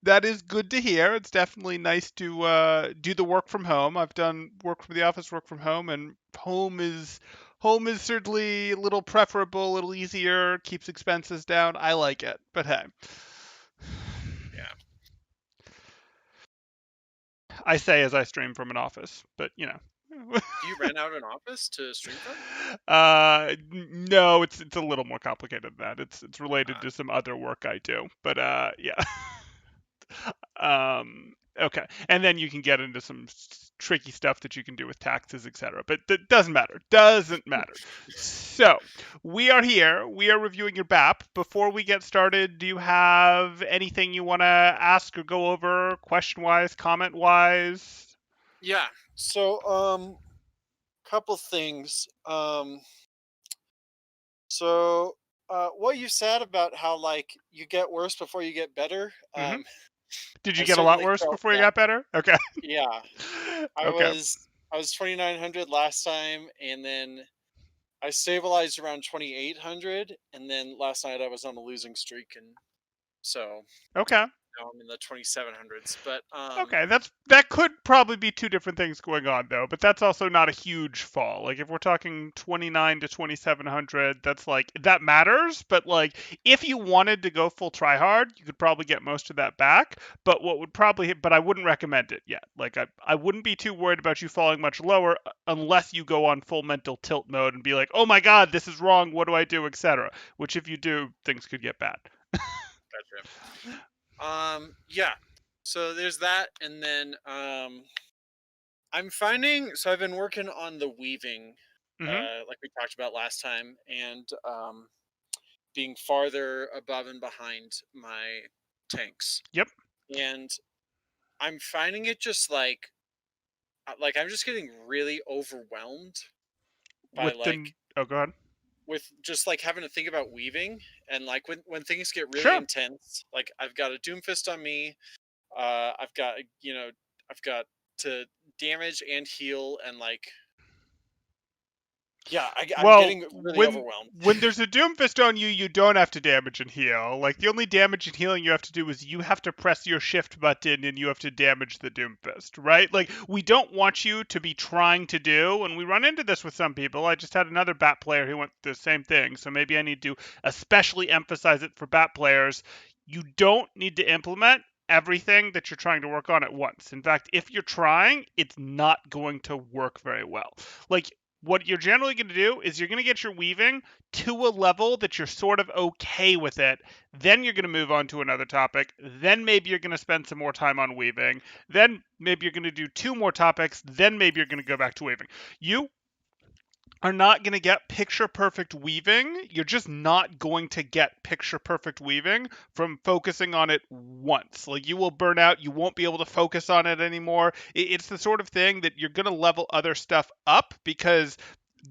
That is good to hear. It's definitely nice to do the work from home. I've done work from the office, work from home, and home is certainly a little preferable, a little easier, keeps expenses down. I like it. But hey, Yeah. I say as I stream from an office, but you know. Do you rent out an office to stream from? No, it's a little more complicated than that. It's related Uh, to some other work I do. But yeah. Okay. And then you can get into some tricky stuff that you can do with taxes, etc. But that doesn't matter. Doesn't matter. So, we are here. We are reviewing your BAP. Before we get started, do you have anything you want to ask or go over question-wise, comment-wise? yeah. So, couple things. So, what you said about how like you get worse before you get better. Mhm. Did you I get a lot certainly worse felt before you that. got better? Okay. Yeah. I Okay. was I was 2,900 last time, and then I stabilized around 2,800, and then last night I was on a losing streak, and so Okay. now I'm in the 2,700s. But Okay, that could probably be two different things going on though, but that's also not a huge fall. Like if we're talking 29 to 2700, that's like that matters, but like if you wanted to go full try hard, you could probably get most of that back, but I wouldn't recommend it yet. Like I wouldn't be too worried about you falling much lower unless you go on full mental tilt mode and be like, "Oh my god, this is wrong. What do I do?" etc. Which if you do, things could get bad. gotcha. Yeah. So there's that, and then I'm finding. So I've been working on the weaving, Mhm. like we talked about last time, and being farther above and behind my tanks, Yep. and I'm finding it just like I'm just getting really overwhelmed by With like the Oh, go ahead. with just like having to think about weaving, and like when things get really Sure. intense, like I've got a doomfist on me. I've got, I've got to damage and heal, and like, yeah, I'm Well, getting really when overwhelmed. when there's a Doomfist on you, you don't have to damage and heal. Like the only damage and healing you have to do is you have to press your shift button and you have to damage the Doomfist, right? Like we don't want you to be trying to do, and we run into this with some people. I just had another bat player who went the same thing, so maybe I need to especially emphasize it for bat players. You don't need to implement everything that you're trying to work on at once. In fact, if you're trying, it's not going to work very well. Like what you're generally going to do is you're going to get your weaving to a level that you're sort of okay with it. Then you're going to move on to another topic. Then maybe you're going to spend some more time on weaving. Then maybe you're going to do two more topics. Then maybe you're going to go back to weaving. You are not going to get picture perfect weaving. You're just not going to get picture perfect weaving from focusing on it once. Like you will burn out, you won't be able to focus on it anymore. It's the sort of thing that you're going to level other stuff up because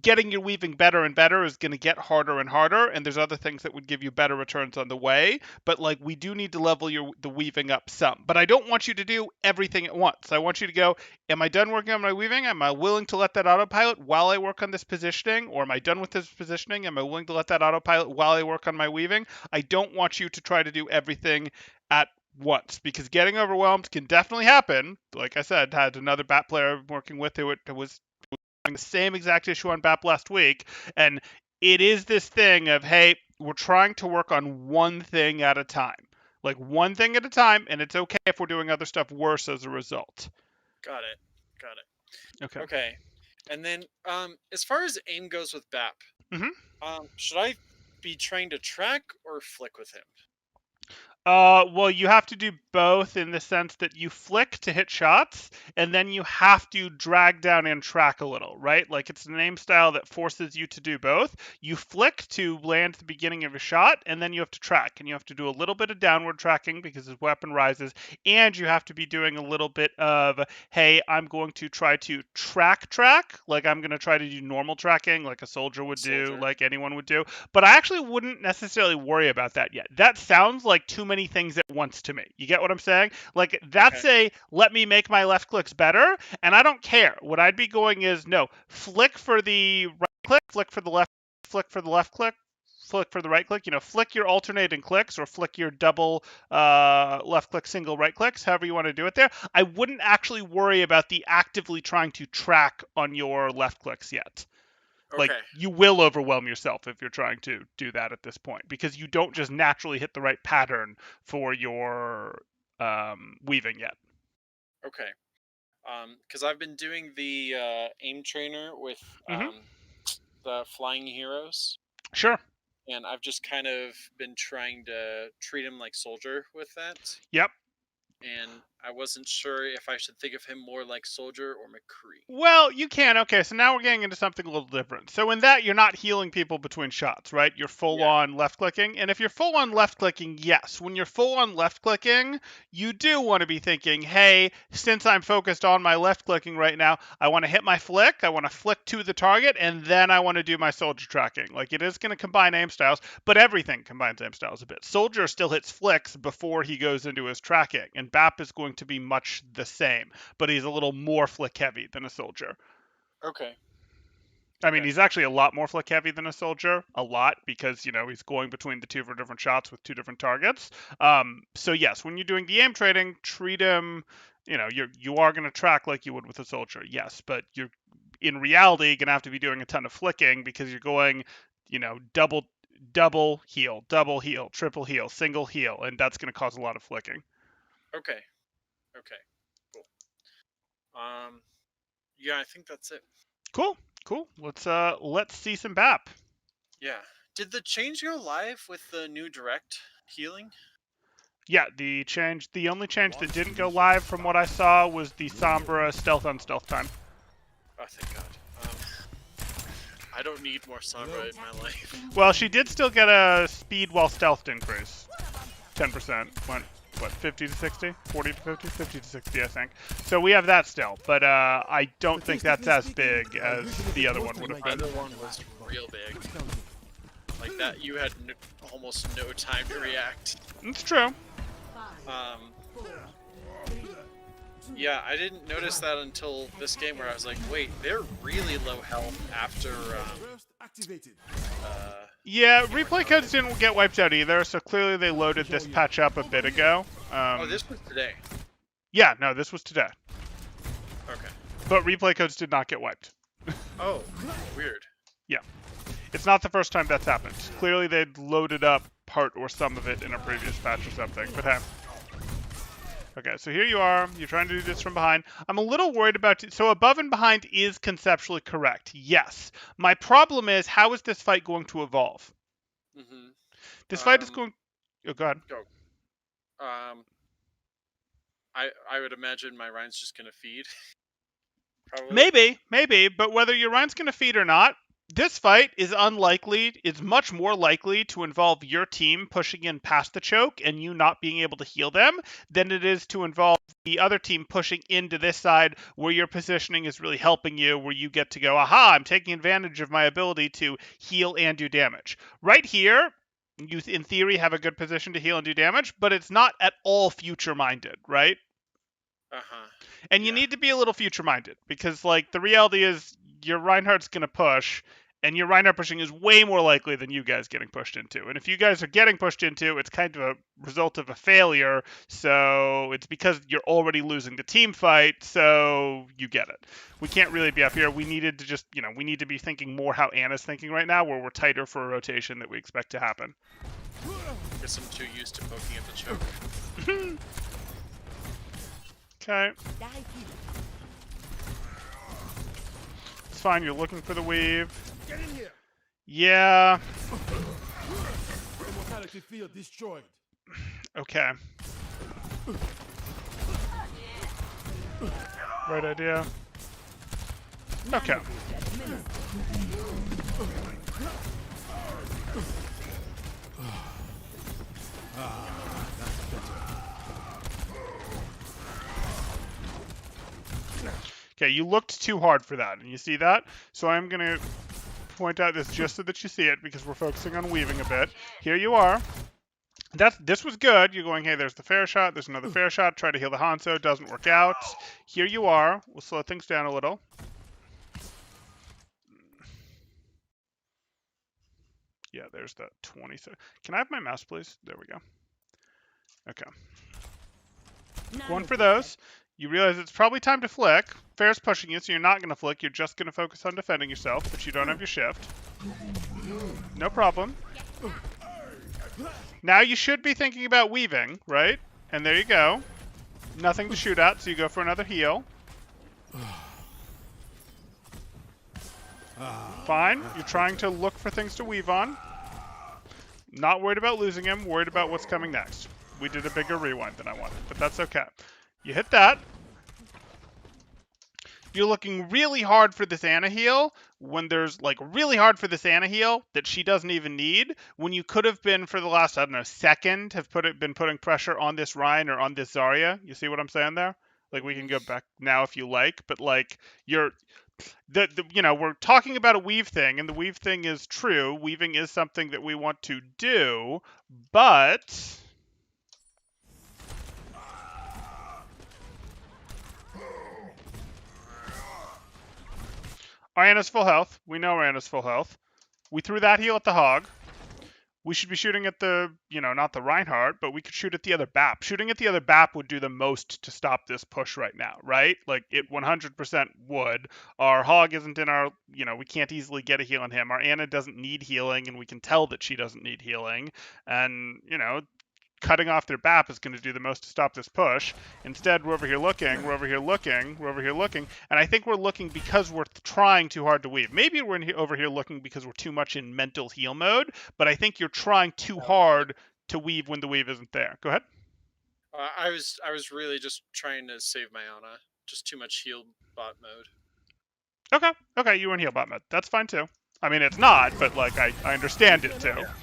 getting your weaving better and better is going to get harder and harder, and there's other things that would give you better returns on the way, but like we do need to level the weaving up some. But I don't want you to do everything at once. I want you to go, am I done working on my weaving? Am I willing to let that autopilot while I work on this positioning? Or am I done with this positioning? Am I willing to let that autopilot while I work on my weaving? I don't want you to try to do everything at once, because getting overwhelmed can definitely happen. Like I said, had another bat player I'm working with who it was the same exact issue on BAP last week, and it is this thing of, hey, we're trying to work on one thing at a time, like one thing at a time, and it's okay if we're doing other stuff worse as a result. Got it. Got it. Okay. Okay. And then, as far as aim goes with BAP, Hmm. should I be trying to track or flick with him? Well, you have to do both in the sense that you flick to hit shots, and then you have to drag down and track a little, right? Like it's an aim style that forces you to do both. You flick to land at the beginning of a shot, and then you have to track, and you have to do a little bit of downward tracking because his weapon rises, and you have to be doing a little bit of, hey, I'm going to try to track, like I'm going to try to do normal tracking, like a soldier would do, Soldier. like anyone would do, but I actually wouldn't necessarily worry about that yet. That sounds like too many things at once to me. You get what I'm saying? Like that's Okay. a let me make my left clicks better, and I don't care. What I'd be going is no, flick for the right click, flick for the left click, flick for the right click. Flick your alternating clicks or flick your double left click, single right clicks, however you want to do it there. I wouldn't actually worry about the actively trying to track on your left clicks yet. Like, Okay. you will overwhelm yourself if you're trying to do that at this point, because you don't just naturally hit the right pattern for your weaving yet. Okay. Because I've been doing the aim trainer with the flying heroes, Sure. and I've just kind of been trying to treat him like soldier with that. Yep. And I wasn't sure if I should think of him more like soldier or McCree. Well, you can. Okay, so now we're getting into something a little different. So in that, you're not healing people between shots, right? You're full Yeah. on left clicking. And if you're full on left clicking, yes. When you're full on left clicking, you do want to be thinking, hey, since I'm focused on my left clicking right now, I want to hit my flick, I want to flick to the target, and then I want to do my soldier tracking. Like, it is going to combine aim styles, but everything combines aim styles a bit. Soldier still hits flicks before he goes into his tracking, and BAP is going to be much the same, but he's a little more flick heavy than a soldier. Okay. I mean, he's actually a lot more flick heavy than a soldier, a lot, because he's going between the two for different shots with two different targets. So yes, when you're doing the aim trading, treat him. You are going to track like you would with a soldier, yes, but you're in reality going to have to be doing a ton of flicking because you're going, double heal, triple heal, single heal, and that's going to cause a lot of flicking. Okay. Cool. Yeah, I think that's it. Cool. Let's see some BAP. Yeah. Did the change go live with the new direct healing? Yeah, the only change that didn't go live from what I saw was the Sombra stealth on stealth time. Oh, thank God. I don't need more Sombra in my life. Well, she did still get a speed while stealthed increase. 10%. Went, 50 to 60? 40 to 50? 50 to 60, I think. So we have that still, but I don't think that's as big as the other one would have been. The other one was real big. Like that, you had almost no time to react. It's true. Yeah, I didn't notice that until this game where I was like, wait, they're really low health after, yeah, replay codes didn't get wiped out either, so clearly they loaded this patch up a bit ago. oh, this was today. Yeah, no, this was today. Okay. But replay codes did not get wiped. Oh, weird. Yeah. It's not the first time that's happened. Clearly they'd loaded up part or some of it in a previous patch or something, but hey. Okay, so here you are. You're trying to do this from behind. I'm a little worried about... So above and behind is conceptually correct. Yes. My problem is, how is this fight going to evolve? Mm-hmm. This fight is going... Oh, go ahead. Go. I would imagine my Ryan's just going to feed. Probably. Maybe. But whether your Ryan's going to feed or not, this fight is unlikely. It's much more likely to involve your team pushing in past the choke and you not being able to heal them than it is to involve the other team pushing into this side where your positioning is really helping you, where you get to go, aha, I'm taking advantage of my ability to heal and do damage. Right here, you in theory have a good position to heal and do damage, but it's not at all future-minded, right? Uh-huh. And you need to be a little future-minded because, like, the reality is your Reinhardt's going to push, and your Reinhardt pushing is way more likely than you guys getting pushed into. And if you guys are getting pushed into, it's kind of a result of a failure, so it's because you're already losing the team fight, so you get it. We can't really be up here. We needed to just, we need to be thinking more how Anna's thinking right now, where we're tighter for a rotation that we expect to happen. Guess I'm too used to poking at the choke. Okay. It's fine, you're looking for the weave. Get in here. Yeah. Immortality field destroyed. Okay. Right idea. Okay. Okay, you looked too hard for that, and you see that? So I'm going to point out this just so that you see it, because we're focusing on weaving a bit. Here you are. This was good. You're going, hey, there's the fair shot, there's another fair shot, try to heal the Hanzo, doesn't work out. Here you are. We'll slow things down a little. Yeah, there's the 20. Can I have my mouse, please? There we go. Okay. Going for those. You realize it's probably time to flick. Fair's pushing you, so you're not going to flick. You're just going to focus on defending yourself, but you don't have your shift. No problem. Now you should be thinking about weaving, right? And there you go. Nothing to shoot at, so you go for another heal. Fine. You're trying to look for things to weave on. Not worried about losing him, worried about what's coming next. We did a bigger rewind than I wanted, but that's okay. You hit that. You're looking really hard for this Anna heal when there's like really hard for this Anna heal that she doesn't even need, when you could have been for the last, I don't know, second have been putting pressure on this Ryan or on this Zarya. You see what I'm saying there? Like, we can go back now if you like, but like you're we're talking about a weave thing, and the weave thing is true. Weaving is something that we want to do, but Ariana's full health. We know Ariana's full health. We threw that heal at the Hog. We should be shooting at the, not the Reinhardt, but we could shoot at the other BAP. Shooting at the other BAP would do the most to stop this push right now, right? Like, it 100% would. Our Hog isn't in our, we can't easily get a heal on him. Our Anna doesn't need healing, and we can tell that she doesn't need healing. And, cutting off their BAP is going to do the most to stop this push. Instead, we're over here looking, we're over here looking, we're over here looking, and I think we're looking because we're trying too hard to weave. Maybe we're over here looking because we're too much in mental heal mode, but I think you're trying too hard to weave when the weave isn't there. Go ahead. I was really just trying to save my Ana. Just too much heal bot mode. Okay, you were in heal bot mode. That's fine too. I mean, it's not, but like I understand it too. Yeah.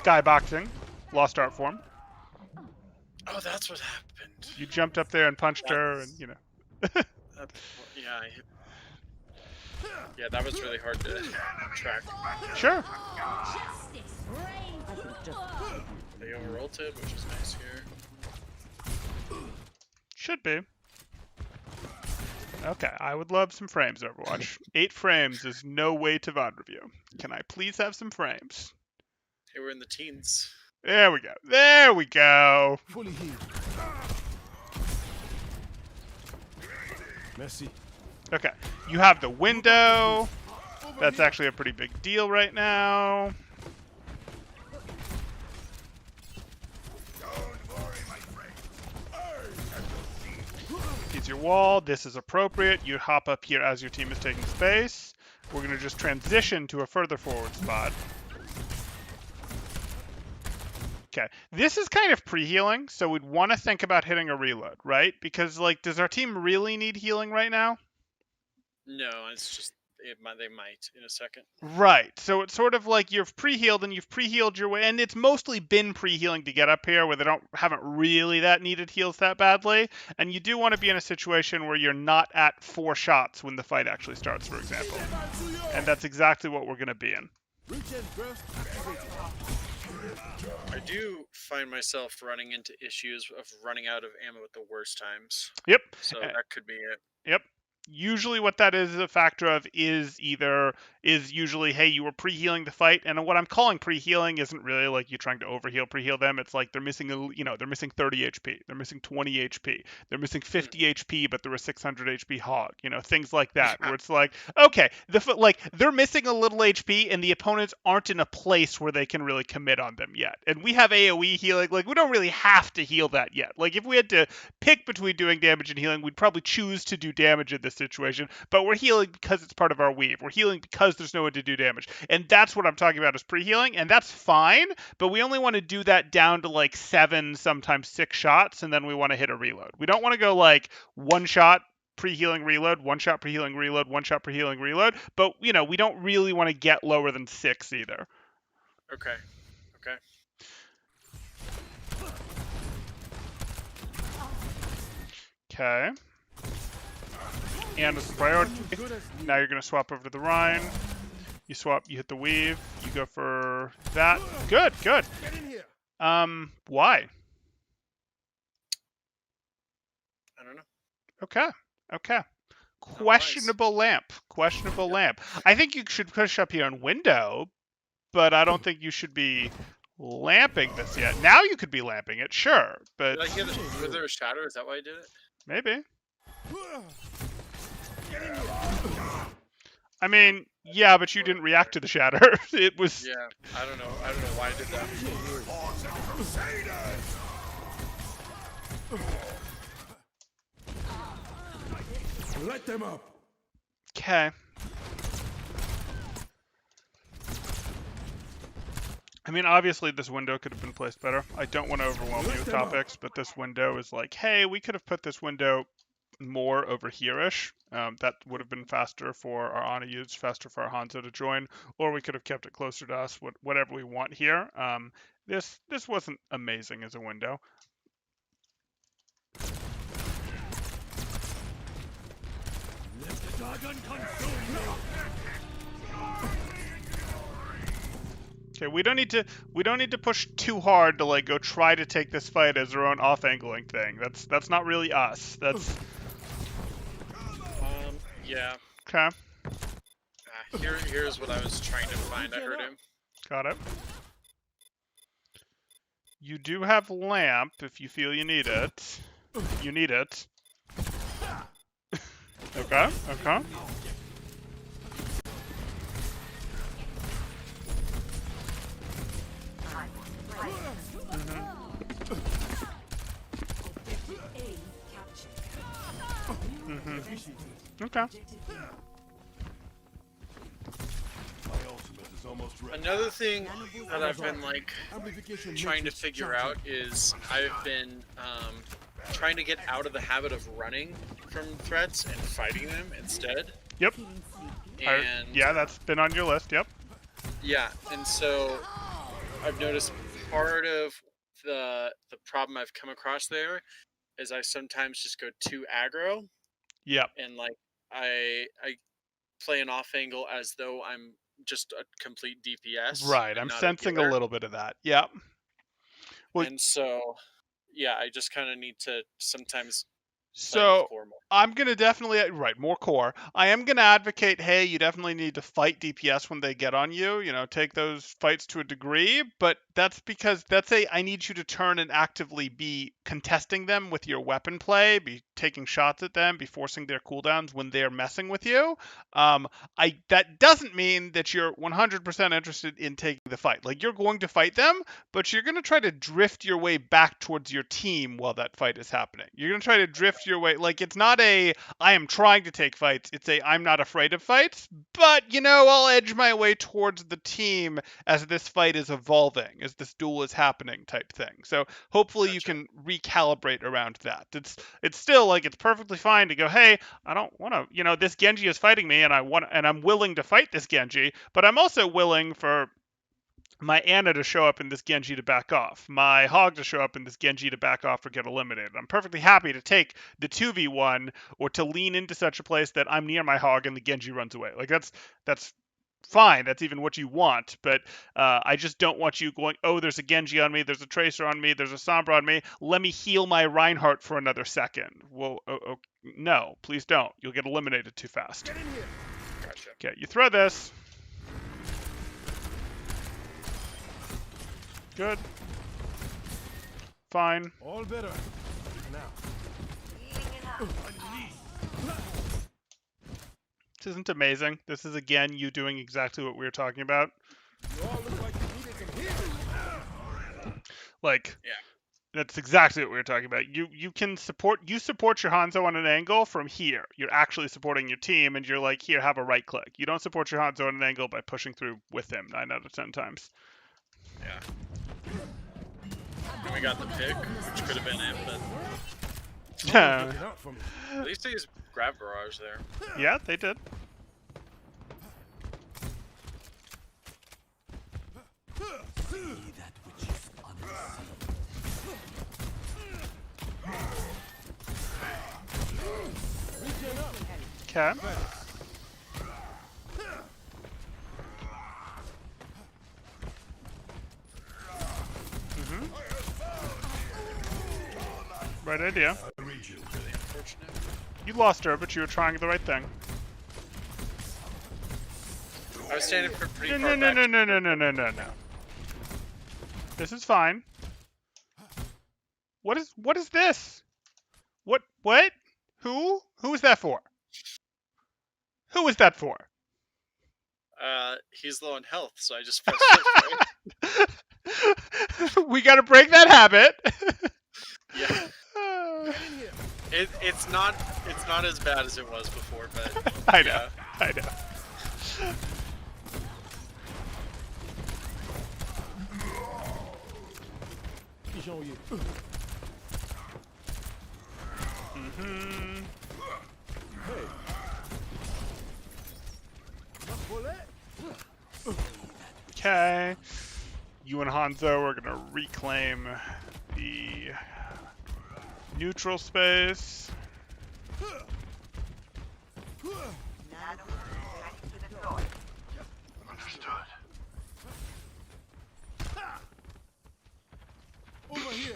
Skyboxing, lost art form. Oh, that's what happened. You jumped up there and punched her, and Yeah, that was really hard to track. Sure. They overulted, which is nice here. Should be. Okay, I would love some frames, Overwatch. 8 frames is no way to VOD review. Can I please have some frames? Hey, we're in the teens. There we go. There we go. Fully healed. Merci. Okay, you have the window. That's actually a pretty big deal right now. Here's your wall. This is appropriate. You hop up here as your team is taking space. We're going to just transition to a further forward spot. Okay, this is kind of pre-healing, so we'd want to think about hitting a reload, right? Because, like, does our team really need healing right now? No, it's just they might in a second. Right, so it's sort of like you've pre-healed and you've pre-healed your way, and it's mostly been pre-healing to get up here where they haven't really needed heals that badly, and you do want to be in a situation where you're not at 4 shots when the fight actually starts, for example. And that's exactly what we're going to be in. I do find myself running into issues of running out of ammo at the worst times. Yep. So that could be it. Yep. Usually what that is a factor of is usually, hey, you were pre-healing the fight, and what I'm calling pre-healing isn't really like you trying to overheal, pre-heal them. It's like they're missing they're missing 30 HP, they're missing 20 HP, they're missing 50 HP, but they're a 600 HP Hog, things like that, where it's like, okay, they're missing a little HP, and the opponents aren't in a place where they can really commit on them yet. And we have AoE healing, like we don't really have to heal that yet. Like if we had to pick between doing damage and healing, we'd probably choose to do damage in this situation, but we're healing because it's part of our weave. We're healing because there's no one to do damage. And that's what I'm talking about is pre-healing, and that's fine, but we only want to do that down to like 7, sometimes 6 shots, and then we want to hit a reload. We don't want to go like 1 shot pre-healing reload, 1 shot pre-healing reload, 1 shot pre-healing reload, but we don't really want to get lower than 6 either. Okay. Okay. And it's the priority. Now you're going to swap over to the Rhine. You hit the weave. You go for that. Good. Why? I don't know. Okay. Okay. Nice. Questionable lamp. Questionable lamp. I think you should push up here on window, but I don't think you should be lamping this yet. Now you could be lamping it, sure, but Did I hear was there a shadow? Is that why I did it? maybe. I mean, yeah, but you didn't react to the shatter. It was. Yeah, I don't know. I don't know why I did that. Light them up. Okay. I mean, obviously this window could have been placed better. I don't want to overwhelm you with topics, but this window is like, hey, we could have put this window more over here-ish. That would have been faster for our Ana use, faster for our Hanzo to join, or we could have kept it closer to us, whatever we want here. This wasn't amazing as a window. Let the dragon consume you. Okay, we don't need to push too hard to like go try to take this fight as our own off-angling thing. That's not really us. That's Yeah. okay. Here's what I was trying to find. I heard him. Got it. You do have lamp if you feel you need it. You need it. Okay, okay. Okay. Another thing that I've been like trying to figure out is I've been trying to get out of the habit of running from threats and fighting them instead. Yep. And yeah, that's been on your list. Yep. yeah, and so I've noticed part of the problem I've come across there is I sometimes just go too aggro. Yep. And like I play an off angle as though I'm just a complete DPS. Right. I'm sensing a little bit of that. Yep. Well, and so yeah, I just kind of need to sometimes so core more. I'm going to definitely, right, more core. I am going to advocate, hey, you definitely need to fight DPS when they get on you, take those fights to a degree, but that's because I need you to turn and actively be contesting them with your weapon play, be taking shots at them, be forcing their cooldowns when they're messing with you. That doesn't mean that you're 100% interested in taking the fight. Like, you're going to fight them, but you're going to try to drift your way back towards your team while that fight is happening. You're going to try to drift your way. Like, it's not I am trying to take fights. It's I'm not afraid of fights, but, I'll edge my way towards the team as this fight is evolving, as this duel is happening type thing. So hopefully you can recalibrate around that. It's still like, it's perfectly fine to go, hey, I don't want to, this Genji is fighting me and I'm willing to fight this Genji, but I'm also willing for my Ana to show up in this Genji to back off, my Hog to show up in this Genji to back off or get eliminated. I'm perfectly happy to take the 2v1 or to lean into such a place that I'm near my Hog and the Genji runs away. Like, that's fine. That's even what you want, but I just don't want you going, oh, there's a Genji on me, there's a Tracer on me, there's a Sombra on me, let me heal my Reinhardt for another second. Well, no, please don't. You'll get eliminated too fast. Gotcha. Okay, you throw this. Good. Fine. All better. Now. This isn't amazing. This is, again, you doing exactly what we were talking about. You all look like you needed some healing. Like, yeah. That's exactly what we were talking about. You can support your Hanzo on an angle from here. You're actually supporting your team, and you're like, here, have a right click. You don't support your Hanzo on an angle by pushing through with him 9 out of 10 times. Yeah. And we got the pick, which could have been it, but at least they used Grab Barrage there. Yeah, they did. Okay. Right idea. Really unfortunate. You lost her, but you were trying the right thing. I was standing for pretty No, far no, no, back. no, no, no, no, no, no. This is fine. What is this? What? Who is that for? Who is that for? He's low on health, so I just pressed shift, right? We gotta break that habit. Yeah. It's not as bad as it was before, but I know. yeah. I know. Mm-hmm. Okay. You and Hanzo are gonna reclaim the neutral space.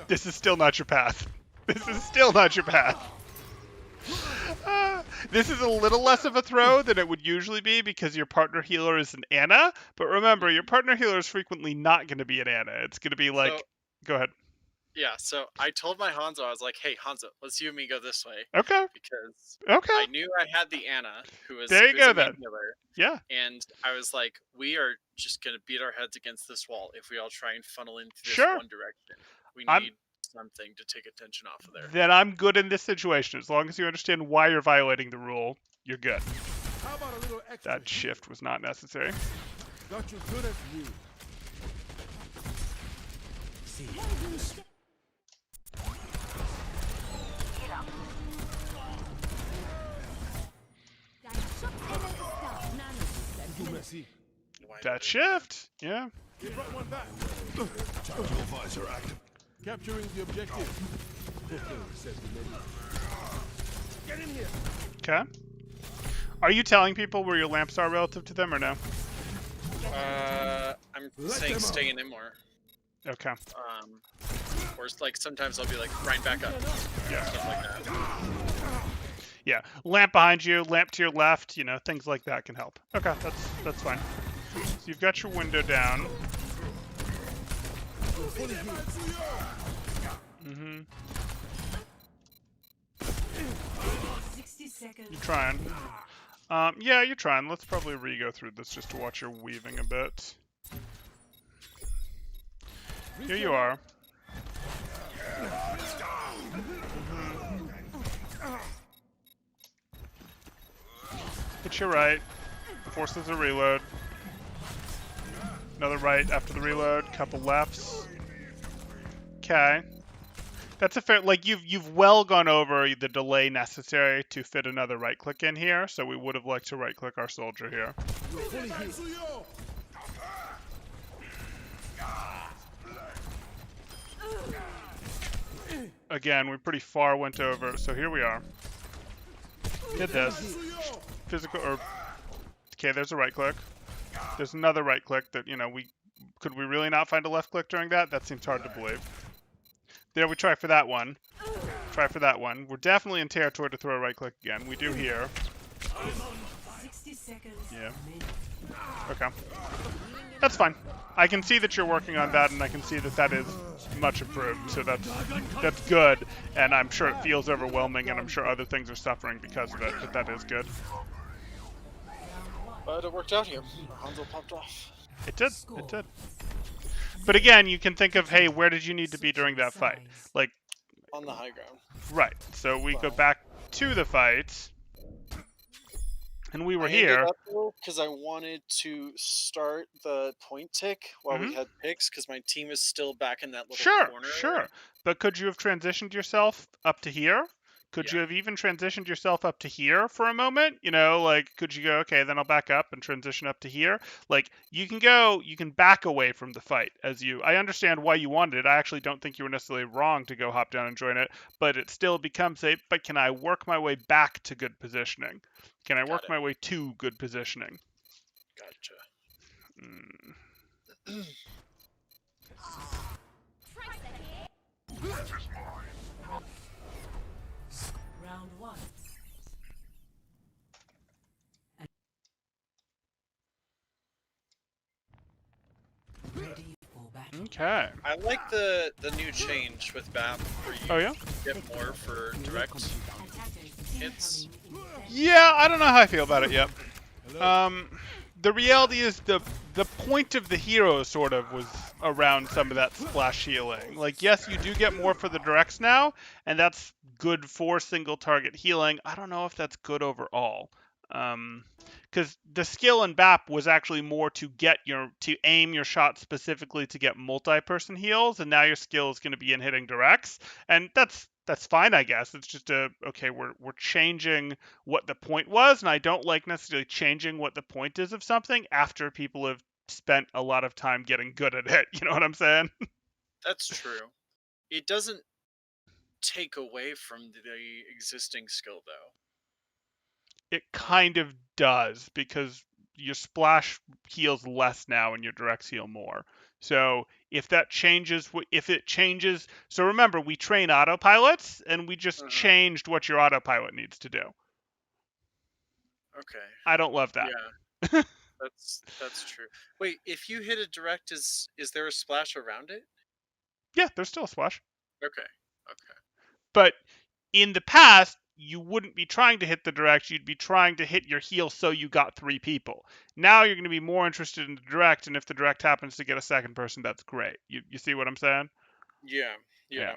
This is still not your path. This is still not your path. This is a little less of a throw than it would usually be because your partner healer is an Anna. But remember, your partner healer is frequently not going to be an Anna. It's going to be like, So, go ahead. yeah, so I told my Hanzo, I was like, hey, Hanzo, let's you and me go this way. Okay. Because Okay. I knew I had the Anna, who's There you go a main then. healer. Yeah. And I was like, we are just going to beat our heads against this wall if we all try and funnel into this Sure. one direction. We I'm- need something to take attention off of there. Then I'm good in this situation. As long as you understand why you're violating the rule, you're good. How about a little extra? That shift was not necessary. Got you good as new. You messy. That shift. Yeah. You brought one back. Capturing the objective. Says the lady. Get in here. Okay. Are you telling people where your lamps are relative to them or no? I'm Let saying them stay out. in more. Okay. Or like sometimes I'll be like, grind back up. Yeah. Stuff like that. Yeah. Lamp behind you, lamp to your left, you know, things like that can help. Okay, that's fine. So you've got your window down. Mm-hmm. 60 seconds. You're trying. Yeah, you're trying. Let's probably re-go through this just to watch your weaving a bit. Here you are. Hit your right. Forces a reload. Another right after the reload. Couple lefts. Okay. That's a fair, like you've well gone over the delay necessary to fit another right click in here, so we would have liked to right click our soldier here. Again, we pretty far went over, so here we are. Did this. Physical, or, okay, there's a right click. There's another right click that, you know, could we really not find a left click during that? That seems hard to believe. There, we try for that one. Try for that one. We're definitely in territory to throw a right click again. We do here. 60 seconds. Yeah. Okay. That's fine. I can see that you're working on that, and I can see that that is much improved. So that's good, and I'm sure it feels overwhelming, and I'm sure other things are suffering because of it. But that is good. But it worked out here. Hanzo popped off. It did. It did. But again, you can think of, hey, where did you need to be during that fight? Like, On the high ground. right. So we go back to the fight, and we were I ended here. up because I wanted to start the point tick while we had picks because my team is still back in that little Sure, corner. sure. But could you have transitioned yourself up to here? Could you Yeah. have even transitioned yourself up to here for a moment? You know, like, could you go, okay, then I'll back up and transition up to here? Like, you can back away from the fight I understand why you wanted it. I actually don't think you were necessarily wrong to go hop down and join it, but it still becomes but can I work my way back to good positioning? Can I work my way to good positioning? Gotcha. Round 1. Okay. I like the new change with BAP where you Oh yeah. get more for direct hits. Yeah, I don't know how I feel about it yet. The reality is the point of the hero sort of was around some of that splash healing. Like, yes, you do get more for the directs now, and that's good for single target healing. I don't know if that's good overall. Because the skill in BAP was actually more to aim your shot specifically to get multi-person heals, and now your skill is going to be in hitting directs, and that's fine, I guess. It's just okay, we're changing what the point was, and I don't like necessarily changing what the point is of something after people have spent a lot of time getting good at it. You know what I'm saying? That's true. It doesn't take away from the existing skill though. It kind of does, because your splash heals less now and your directs heal more. So if that changes, if it changes, so remember, we train autopilots, and we just changed what your autopilot needs to do. Okay. I don't love that. Yeah. That's true. Wait, if you hit a direct, is there a splash around it? Yeah, there's still a splash. Okay. Okay. But in the past, you wouldn't be trying to hit the direct, you'd be trying to hit your heal so you got 3 people. Now you're going to be more interested in the direct, and if the direct happens to get a second person, that's great. You see what I'm saying? Yeah. Yeah.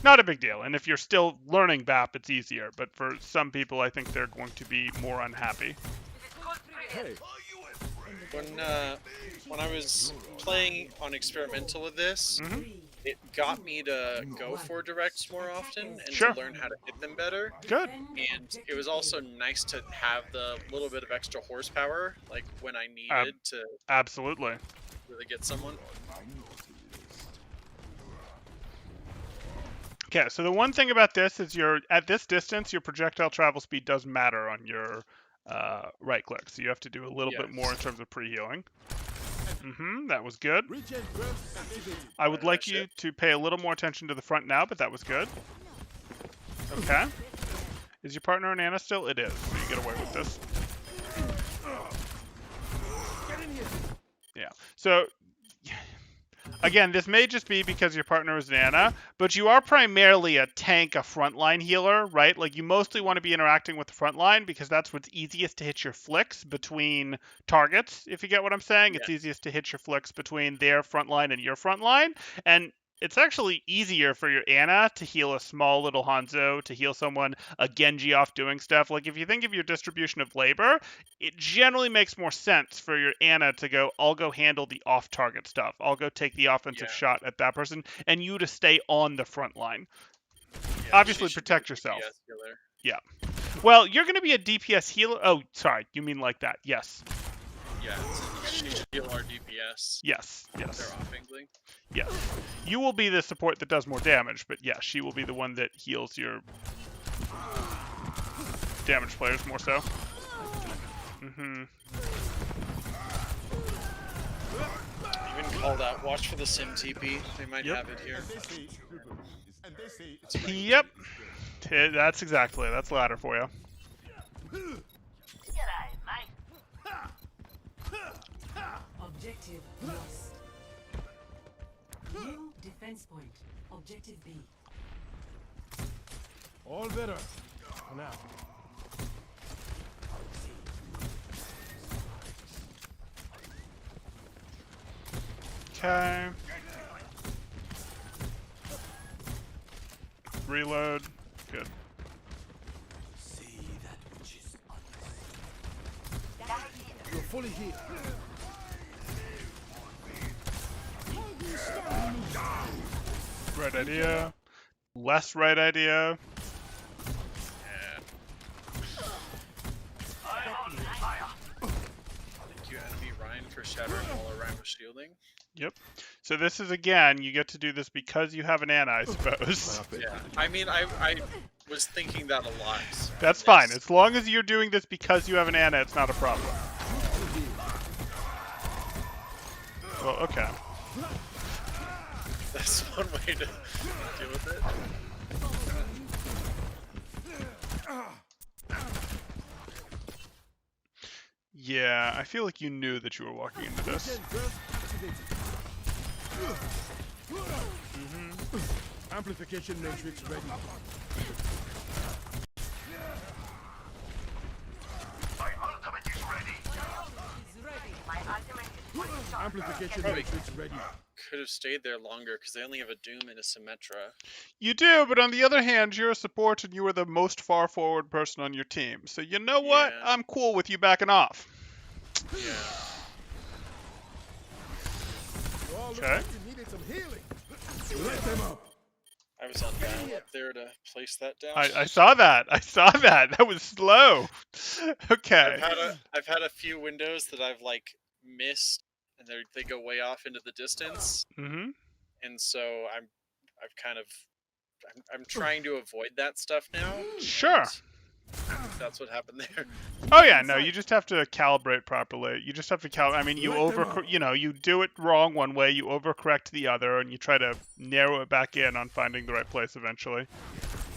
Not a big deal. And if you're still learning BAP, it's easier. But for some people, I think they're going to be more unhappy. Hey, When I was playing on experimental with this, it got me to go for directs more often and Sure. to learn how to hit them better. Good. And it was also nice to have the little bit of extra horsepower, like when I needed to Absolutely. really get someone. Okay, so the one thing about this is at this distance, your projectile travel speed does matter on your right click. So you have to do a little bit more in terms of pre-healing. That was good. regen burst ability. I would like you to pay a little more attention to the front now, but that was good. Okay. Is your partner an Anna still? It is, so you get away with this. Yeah. So, again, this may just be because your partner is an Anna, but you are primarily a tank, a frontline healer, right? Like, you mostly want to be interacting with the front line because that's what's easiest to hit your flicks between targets, if you get what I'm saying. It's easiest to hit your flicks between their front line and your front line. And it's actually easier for your Anna to heal a small little Hanzo, to heal someone, a Genji off doing stuff. Like, if you think of your distribution of labor, it generally makes more sense for your Anna to go, I'll go handle the off-target stuff. I'll go take the offensive shot at that person, and you to stay on the front line. Yeah, Obviously, protect yourself. Yeah. Well, you're going to be a DPS healer. Oh, sorry. You mean like that. Yes. Yeah, she should heal our DPS. Yes. They're off angling. Yes. You will be the support that does more damage, but yeah, she will be the one that heals your damage players more so. Even called out. Watch for the sim TP. They might have it here. Yep. That's exactly. That's ladder for you. Objective lost. New defense point. Objective B. All better. For now. Okay. Reload. Good. You're fully healed. Right idea. Less right idea. Thank you, enemy Ryan, for shattering all around with shielding. Yep. So this is, again, you get to do this because you have an Anna, I suppose. Yeah, I mean, I was thinking that a lot. That's fine. As long as you're doing this because you have an Anna, it's not a problem. Well, okay. That's one way to deal with it. Yeah, I feel like you knew that you were walking into this. Regen burst activated. Amplification matrix ready. Amplification Probably matrix ready. could have stayed there longer because they only have a Doom and a Symmetra. You do, but on the other hand, you're a support and you are the most far forward person on your team. So you know what? Yeah. I'm cool with you backing off. Yeah. You all look Okay. like you needed some healing. Let them up. I was on dial up there to place that down. I saw that. I saw that. That was slow. Okay. I've had a few windows that I've like missed, and they go way off into the distance, Mm-hmm. and so I'm trying to avoid that stuff now. Sure. and That's what happened there. Oh yeah, no, you just have to calibrate properly. You just have to I mean, you do it wrong one way, you overcorrect the other, and you try to narrow it back in on finding the right place eventually.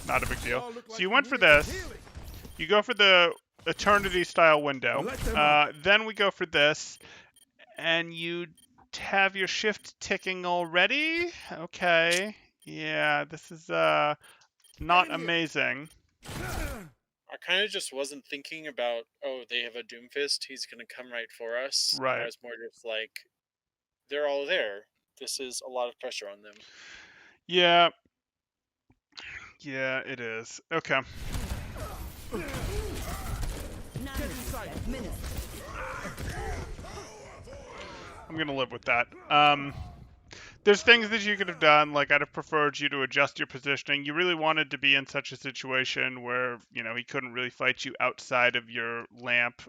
Not a big You all deal. look So like you went for needed some this. healing. You go for the eternity style window. Let them up. Then we go for this, and you have your shift ticking already. Okay. Yeah, this is not amazing. I kind of just wasn't thinking about, oh, they have a Doomfist, he's gonna come right for us. Right. I was more just like, they're all there. This is a lot of pressure on them. Yeah. Yeah, it is. Okay. I'm gonna live with that. There's things that you could have done, like I'd have preferred you to adjust your positioning. You really wanted to be in such a situation where, you know, he couldn't really fight you outside of your lamp.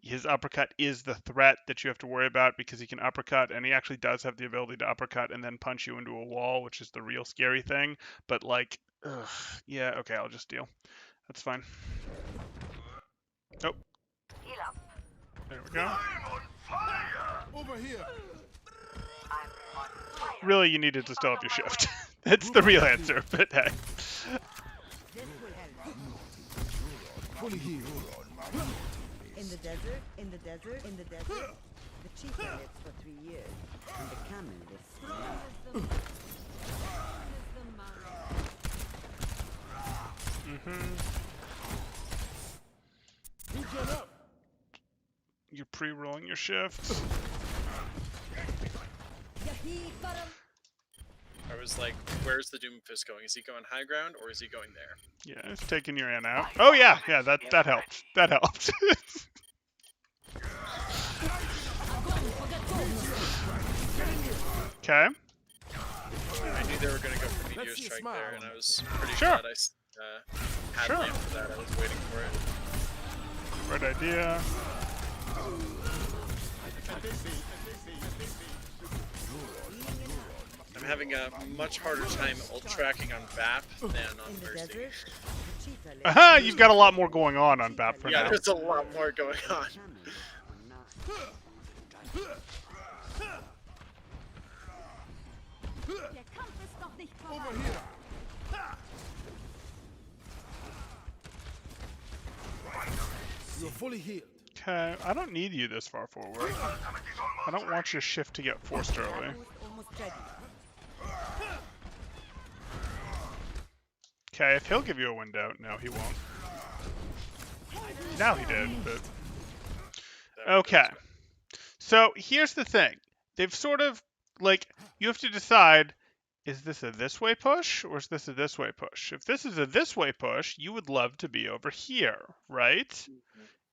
His uppercut is the threat that you have to worry about because he can uppercut, and he actually does have the ability to uppercut and then punch you into a wall, which is the real scary thing. But like, ugh, yeah, okay, I'll just deal. That's fine. Oh. There we go. Over here. Really, you needed to still have your shift. That's the real answer, but hey. Fully healed. In the desert, in the desert, in the desert, the cheetah lives for 3 years, and the camel lives for Regen up. You're pre-rolling your shift. I was like, where's the Doomfist going? Is he going high ground or is he going there? Yeah, it's taking your N out. Oh yeah, that helped. That helped. Okay. I knew they were going to go for Meteor Let's see a Strike smile. there, and I was pretty Sure. glad I had Sure. land for that. I was waiting for it. Right idea. I'm having a much harder time ult tracking on VAP than on in the Mercy. desert. The cheetah lives Aha, you've got a lot more going on BAP for Yeah, now. there's a lot more going on. camels are not. Over here. You're fully healed. Okay, I don't need you this far forward. I don't want your shift to get forced early. Almost ready. Okay, if he'll give you a window, no, he won't. Now he did, but okay. So here's the thing. They've sort of, like, you have to decide, is this a this way push or is this a this way push? If this is a this way push, you would love to be over here, right?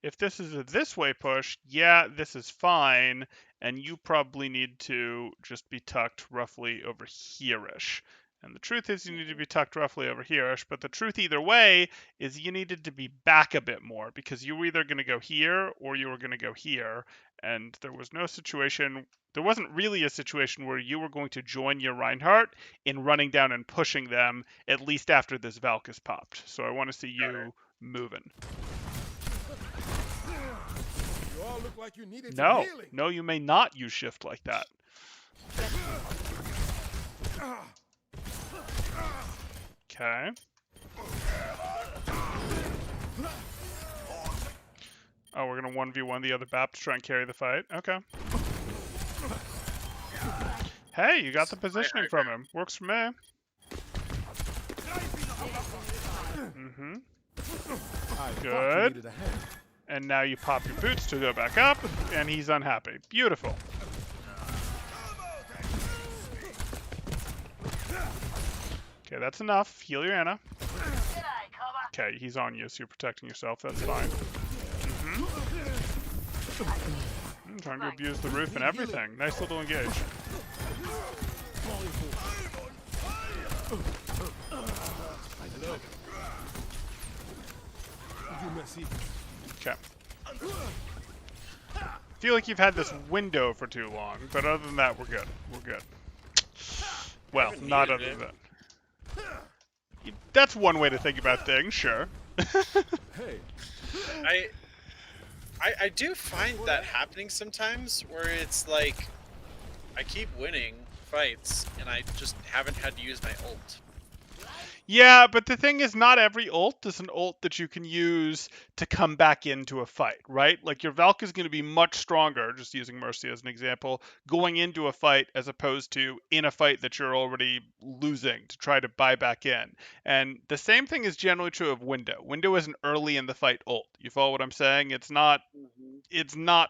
If this is a this way push, yeah, this is fine, and you probably need to just be tucked roughly over here-ish. And the truth is you need to be tucked roughly over here-ish, but the truth either way is you needed to be back a bit more because you were either going to go here or you were going to go here, and there was no situation, there wasn't really a situation where you were going to join your Reinhardt in running down and pushing them, at least after this Valk is popped. So I want to see you moving. You all look like you needed No, some healing. no, you may not use shift like that. Okay. Oh, we're gonna 1v1 the other BAP to try and carry the fight. Okay. Hey, you got the My positioning high from ground. him. Works for me. Mm-hmm. I thought you Good. needed a hand. And now you pop your boots to go back up, and he's unhappy. Beautiful. Okay, that's enough. Heal your Anna. Okay, he's on you, so you're protecting yourself. That's fine. I'm trying to abuse the roof and everything. Nice little engage. You messy. Okay. Feel like you've had this window for too long, but other than that, we're good. We're good. Well, haven't not needed other it. than. That's one way to think about things, sure. Hey, I do find that happening sometimes, where it's like I keep winning fights and I just haven't had to use my ult. Yeah, but the thing is, not every ult is an ult that you can use to come back into a fight, right? Like your Valk is going to be much stronger, just using Mercy as an example, going into a fight as opposed to in a fight that you're already losing to try to buy back in. And the same thing is generally true of Window. Window is an early in the fight ult. You follow what I'm saying? It's not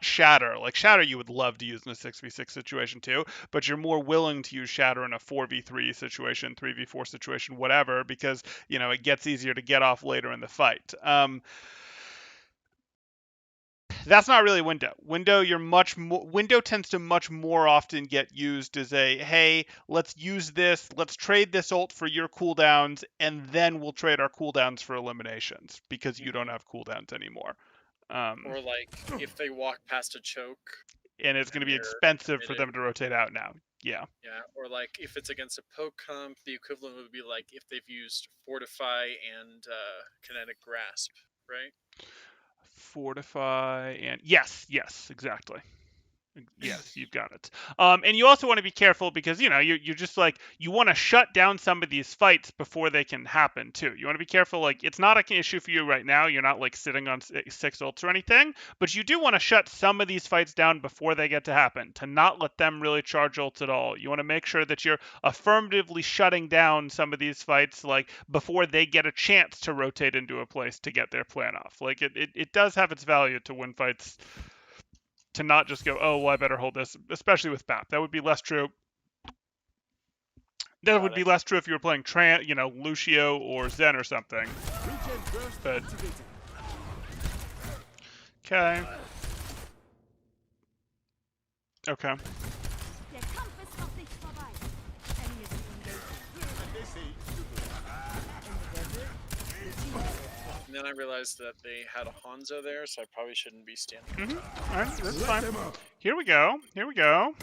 Shatter. Like Shatter you would love to use in a 6v6 situation too, but you're more willing to use Shatter in a 4v3 situation, 3v4 situation, whatever, because, it gets easier to get off later in the fight. That's not really Window. Window tends to much more often get used as a, hey, let's use this, let's trade this ult for your cooldowns, and then we'll trade our cooldowns for eliminations because you don't have cooldowns anymore. Or like if they walk past a choke And it's going to and be they're expensive for committed. them to rotate out now. Yeah. Yeah, or like if it's against a poke comp, the equivalent would be like if they've used Fortify and Kinetic Grasp, right? Fortify and yes, exactly. Yes, you've got it. And you also want to be careful because you're just like you want to shut down some of these fights before they can happen too. You want to be careful. Like it's not an issue for you right now. You're not like sitting on six ults or anything, but you do want to shut some of these fights down before they get to happen. To not let them really charge ults at all. You want to make sure that you're affirmatively shutting down some of these fights like before they get a chance to rotate into a place to get their plan off. Like it does have its value to win fights to not just go, oh, well, I better hold this, especially with BAP. That would be less true. That would Got be it. less true if you were playing Lucio or Zen or something. regen burst But activated. okay, okay. Der Kampf ist noch nicht vorbei. Enemy is engaging. And then I realized that they had a Hanzo there, so I probably shouldn't be standing. All right, that's fine. Here we go. Here we go.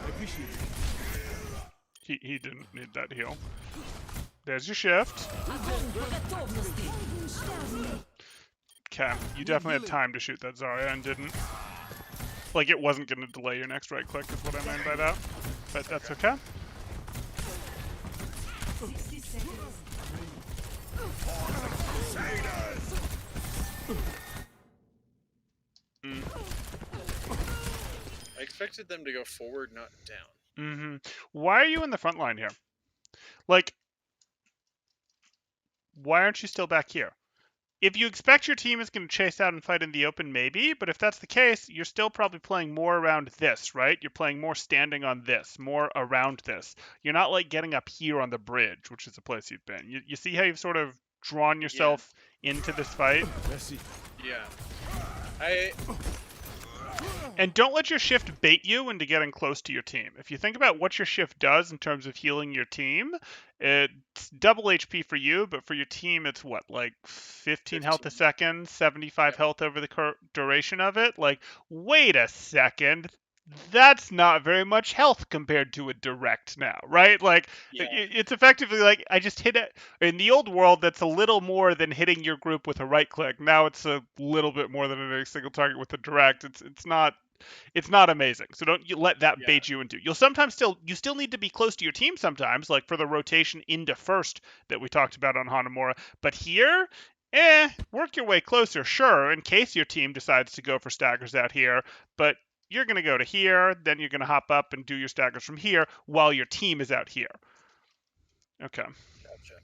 I appreciate it. He didn't need that heal. There's your shift. Okay, you definitely had time to shoot that Zarya and didn't. Like it wasn't going to delay your next right click is what I meant by that. But that's okay. 60 seconds. I expected them to go forward, not down. Mm-hmm. Why are you in the front line here? Like, why aren't you still back here? If you expect your team is going to chase out and fight in the open, maybe. But if that's the case, you're still probably playing more around this, right? You're playing more standing on this, more around this. You're not like getting up here on the bridge, which is the place you've been. You see how you've sort of drawn yourself into this fight? Messy. Yeah. And don't let your shift bait you into getting close to your team. If you think about what your shift does in terms of healing your team, it's double HP for you, but for your team, it's what, like 15 health a 15. second, 75 Yep. health over the duration of it? Like, wait a second. That's not very much health compared to a direct now, right? Like, Yeah. it's effectively like I just hit it. In the old world, that's a little more than hitting your group with a right click. Now it's a little bit more than hitting a single target with a direct. It's not it's not amazing. So don't you let that Yeah. bait you into. You still need to be close to your team sometimes, like for the rotation into first that we talked about on Hanamura. But here, work your way closer, sure, in case your team decides to go for staggers out here. But you're going to go to here, then you're going to hop up and do your staggers from here while your team is out here. Okay. Gotcha.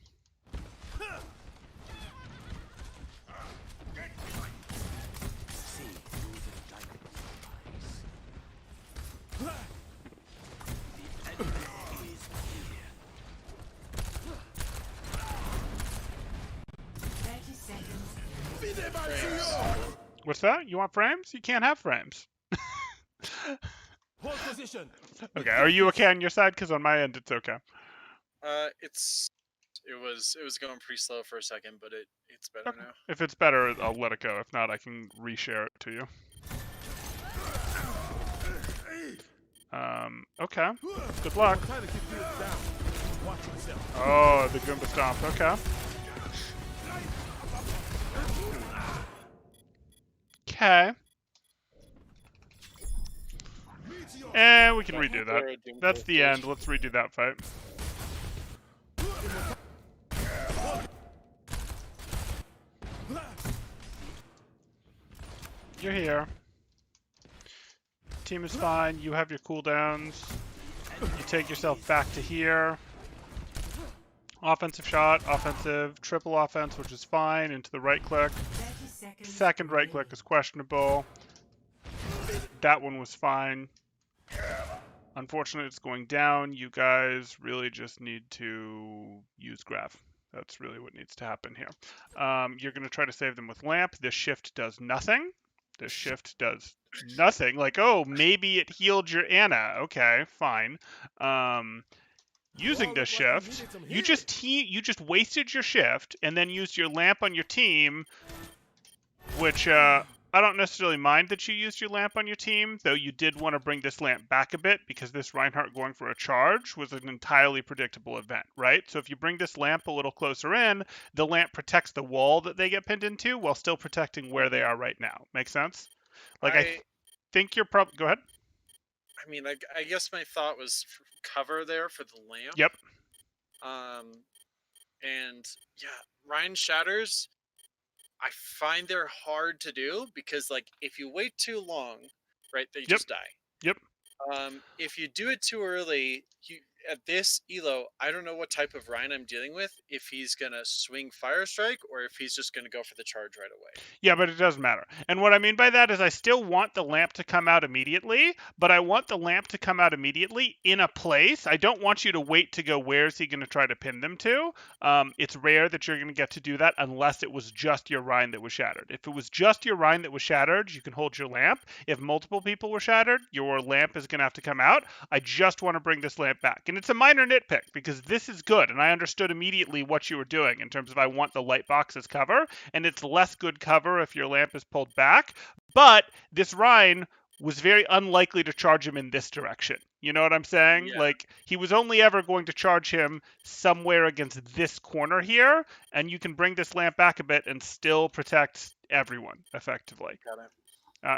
What's that? You want frames? You can't have frames. Hold position. Okay, are you okay on your side? Because on my end, it's okay. It was going pretty slow for a second, but it's better now. If it's better, I'll let it go. If not, I can reshare it to you. Okay. Good luck. Trying to keep you down. Watch yourself. Oh, the Goomba Stomp. Okay. Okay. And we can redo that. That's the end. Let's redo that fight. You're here. Team is fine. You have your cooldowns. You take yourself back to here. Offensive shot, offensive, triple offense, which is fine, into the right click. Second right click is questionable. That one was fine. Unfortunately, it's going down. You guys really just need to use graph. That's really what needs to happen here. You're going to try to save them with lamp. This shift does nothing. This shift does nothing. Like, oh, maybe it healed your Anna. Okay, fine. Using this shift, you just wasted your shift and then used your lamp on your team, which I don't necessarily mind that you used your lamp on your team, though you did want to bring this lamp back a bit because this Reinhardt going for a charge was an entirely predictable event, right? So if you bring this lamp a little closer in, the lamp protects the wall that they get pinned into while still protecting where they are right now. Make sense? Like, I think you're probably... Go ahead. I mean, I guess my thought was cover there for the lamp. Yep. And yeah, Ryan Shatters, I find they're hard to do because, like, if you wait too long, right, they just die. Yep. If you do it too early, at this elo, I don't know what type of Ryan I'm dealing with. If he's gonna swing Fire Strike or if he's just gonna go for the charge right away. Yeah, but it doesn't matter. And what I mean by that is I still want the lamp to come out immediately, but I want the lamp to come out immediately in a place. I don't want you to wait to go, where's he going to try to pin them to? It's rare that you're going to get to do that unless it was just your Rhine that was shattered. If it was just your Rhine that was shattered, you can hold your lamp. If multiple people were shattered, your lamp is going to have to come out. I just want to bring this lamp back. And it's a minor nitpick because this is good, and I understood immediately what you were doing in terms of I want the light box as cover, and it's less good cover if your lamp is pulled back, but this Rhine was very unlikely to charge him in this direction. You know what I'm saying? Yeah. Like, he was only ever going to charge him somewhere against this corner here, and you can bring this lamp back a bit and still protect everyone effectively. Got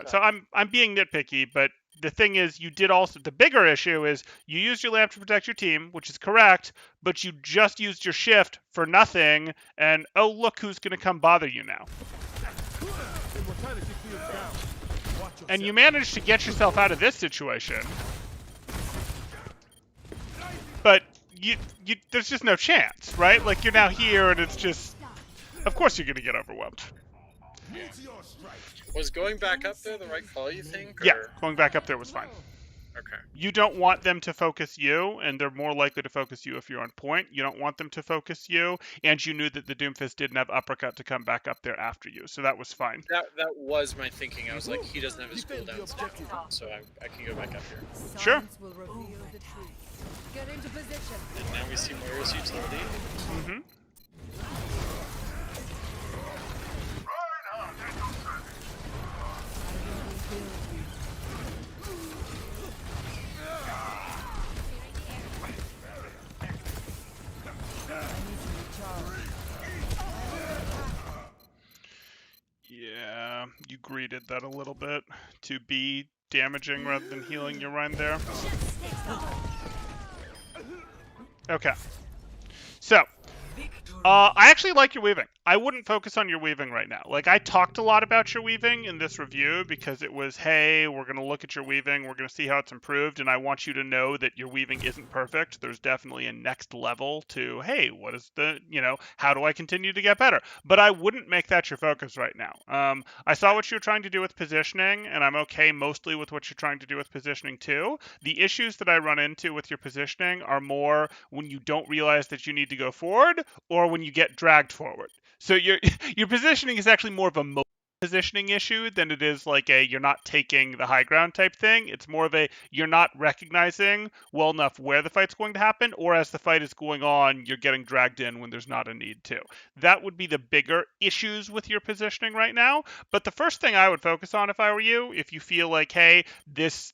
it. So I'm being nitpicky, but the thing is, you did also, the bigger issue is you used your lamp to protect your team, which is correct, but you just used your shift for nothing, and oh, look who's going to come bother you now. And you managed to get yourself out of this situation. But there's just no chance, right? Like, you're now here, and it's just, of course you're going to get overwhelmed. Was going back up there the right call, you think? Or... Yeah, going back up there was fine. Okay. You don't want them to focus you, and they're more likely to focus you if you're on point. You don't want them to focus you, and you knew that the Doomfist didn't have uppercut to come back up there after you, so that was fine. That was my thinking. I was like, he doesn't have his cooldowns down, so I can go back up here. Sure. Will reveal the truth. Get into position. And now we see Moira's utility. Mm-hmm. Yeah, you greeted that a little bit to be damaging rather than healing your Rhine there. Okay. So, I actually like your weaving. I wouldn't focus on your weaving right now. Like, I talked a lot about your weaving in this review because it was, hey, we're going to look at your weaving, we're going to see how it's improved, and I want you to know that your weaving isn't perfect. There's definitely a next level to, hey, what is how do I continue to get better? But I wouldn't make that your focus right now. I saw what you're trying to do with positioning, and I'm okay mostly with what you're trying to do with positioning too. The issues that I run into with your positioning are more when you don't realize that you need to go forward or when you get dragged forward. So your your positioning is actually more of a positioning issue than it is like a you're not taking the high ground type thing. It's more of a you're not recognizing well enough where the fight's going to happen, or as the fight is going on, you're getting dragged in when there's not a need to. That would be the bigger issues with your positioning right now. But the first thing I would focus on if I were you, if you feel like, hey, this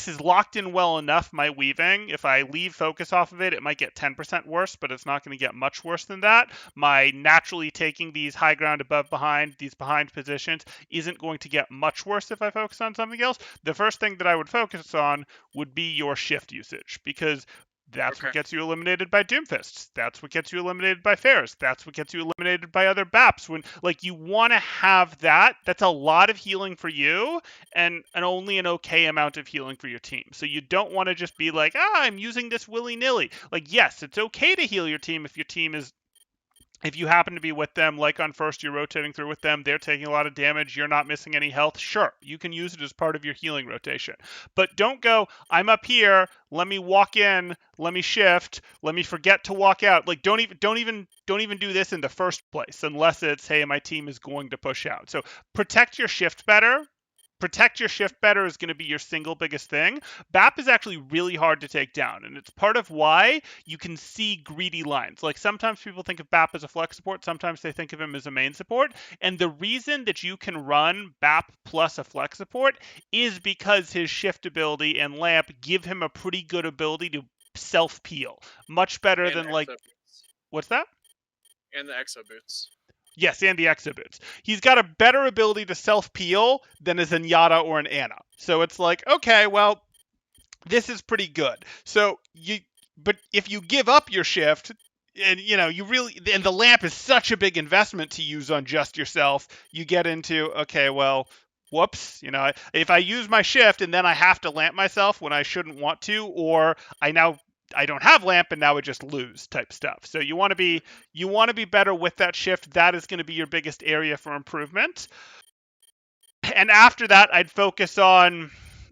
is locked in well enough, my weaving. If I leave focus off of it, it might get 10% worse, but it's not going to get much worse than that. My naturally taking these high ground above behind, these behind positions, isn't going to get much worse if I focus on something else. The first thing that I would focus on would be your shift usage, because that's what gets you eliminated by Doomfists. That's what gets you eliminated by Fairs. That's what gets you eliminated by other BAPs. When you want to have that, that's a lot of healing for you and only an okay amount of healing for your team. So you don't want to just be like, I'm using this willy-nilly. Yes, it's okay to heal your team if you happen to be with them, like on first, you're rotating through with them, they're taking a lot of damage, you're not missing any health, sure, you can use it as part of your healing rotation. But don't go, I'm up here, let me walk in, let me shift, let me forget to walk out. Don't even do this in the first place unless it's, hey, my team is going to push out. So protect your shift better. Protect your shift better is going to be your single biggest thing. BAP is actually really hard to take down, and it's part of why you can see greedy lines. Sometimes people think of BAP as a flex support, sometimes they think of him as a main support, and the reason that you can run BAP plus a flex support is because his shift ability and lamp give him a pretty good ability to self-peel. Much better than what's that? And the exo boots. Yes, and the exo boots. He's got a better ability to self-peel than a Zenyatta or an Ana. So it's like, okay, well, this is pretty good. But if you give up your shift, and and the lamp is such a big investment to use on just yourself, you get into, okay, well, whoops, if I use my shift and then I have to lamp myself when I shouldn't want to, or I don't have lamp and now I just lose type stuff. So you want to be better with that shift. That is going to be your biggest area for improvement. And after that, I'd focus on,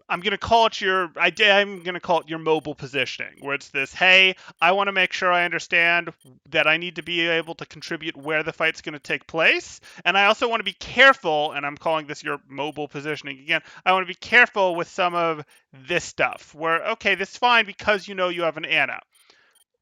I'm going to call it your mobile positioning, where it's this, hey, I want to make sure I understand that I need to be able to contribute where the fight's going to take place. And I also want to be careful, and I'm calling this your mobile positioning again, I want to be careful with some of this stuff, where, okay, this is fine because you have an Ana.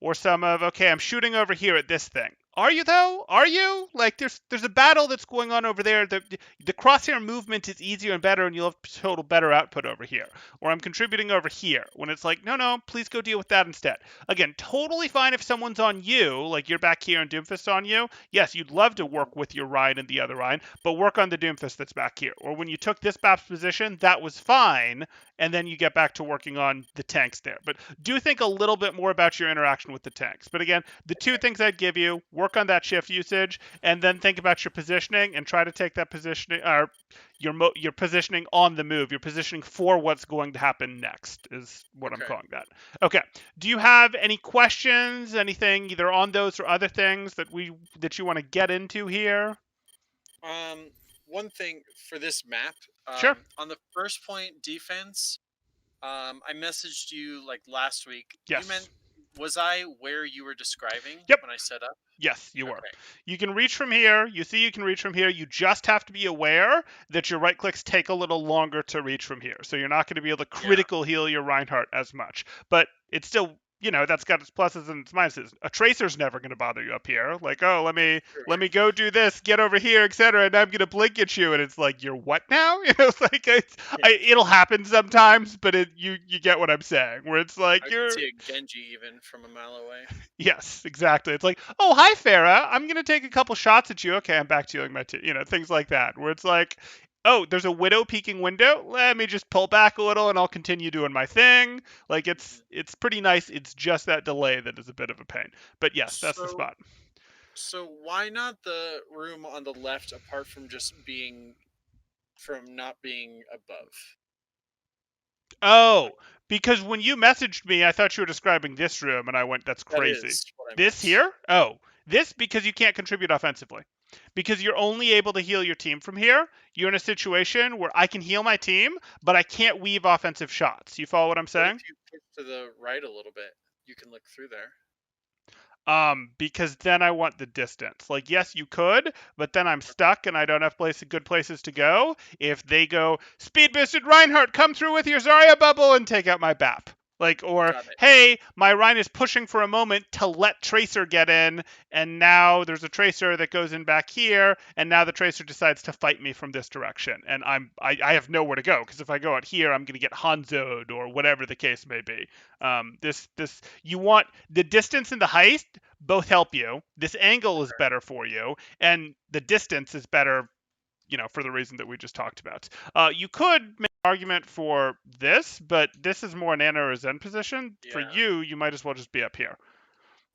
Or some of, okay, I'm shooting over here at this thing. Are you though? Are you? There's a battle that's going on over there. The crosshair movement is easier and better, and you'll have total better output over here. Or I'm contributing over here. When it's like, no, please go deal with that instead. Again, totally fine if someone's on you, like you're back here and Doomfist on you. Yes, you'd love to work with your Rhine and the other Rhine, but work on the Doomfist that's back here. Or when you took this BAP's position, that was fine, and then you get back to working on the tanks there. But do think a little bit more about your interaction with the tanks. But again, the two things I'd give you, work on that shift usage, and then think about your positioning and try to take that positioning, or your positioning on the move, your positioning for what's going to happen next is what I'm calling that. Okay. Do you have any questions, anything either on those or other things that you want to get into here? One thing for this map, sure. On the first point defense, I messaged you last week. Yes. Was I where you were describing when I set up? Yes, you were. You can reach from here. You see you can reach from here. You just have to be aware that your right clicks take a little longer to reach from here. So you're not going to be able to critical heal your Reinhardt as much. But it's still that's got its pluses and its minuses. A tracer's never going to bother you up here. Like, oh, Sure. let me go do this, get over here, etc. And I'm going to blink at you, and it's like, you're what now? It's like it'll happen sometimes, but you get what I'm saying. Where it's like I could you're see a Genji even from a mile away. yes, exactly. It's like, oh, hi, Farah. I'm going to take a couple shots at you. Okay, I'm back to my things like that. Where it's like, oh, there's a widow peeking window. Let me just pull back a little, and I'll continue doing my thing. Like Mhm. it's pretty nice. It's just that delay that is a bit of a pain. But yes, that's the So, spot. so why not the room on the left, apart from just being from not being above? Oh, because when you messaged me, I thought you were describing this room, and I went, that's That crazy. is what I This meant. here? Oh, this because you can't contribute offensively. Because you're only able to heal your team from here. You're in a situation where I can heal my team, but I can't weave offensive shots. You follow what I'm What if saying? you push to the right a little bit? You can look through there. Because then I want the distance. Like, yes, you could, but then I'm stuck and I don't have good places to go. If they go, speed boosted Reinhardt, come through with your Zarya bubble and take out my BAP. Like, or Got it. hey, my Rhine is pushing for a moment to let Tracer get in, and now there's a Tracer that goes in back here, and now the Tracer decides to fight me from this direction, and I have nowhere to go because if I go out here, I'm gonna get Hanzo'd or whatever the case may be. This you want the distance and the height both help you. This angle is better for you, and the distance is better, for the reason that we just talked about. You could make an argument for this, but this is more an Ana or Zen position. For Yeah, you, you might as well just be up here.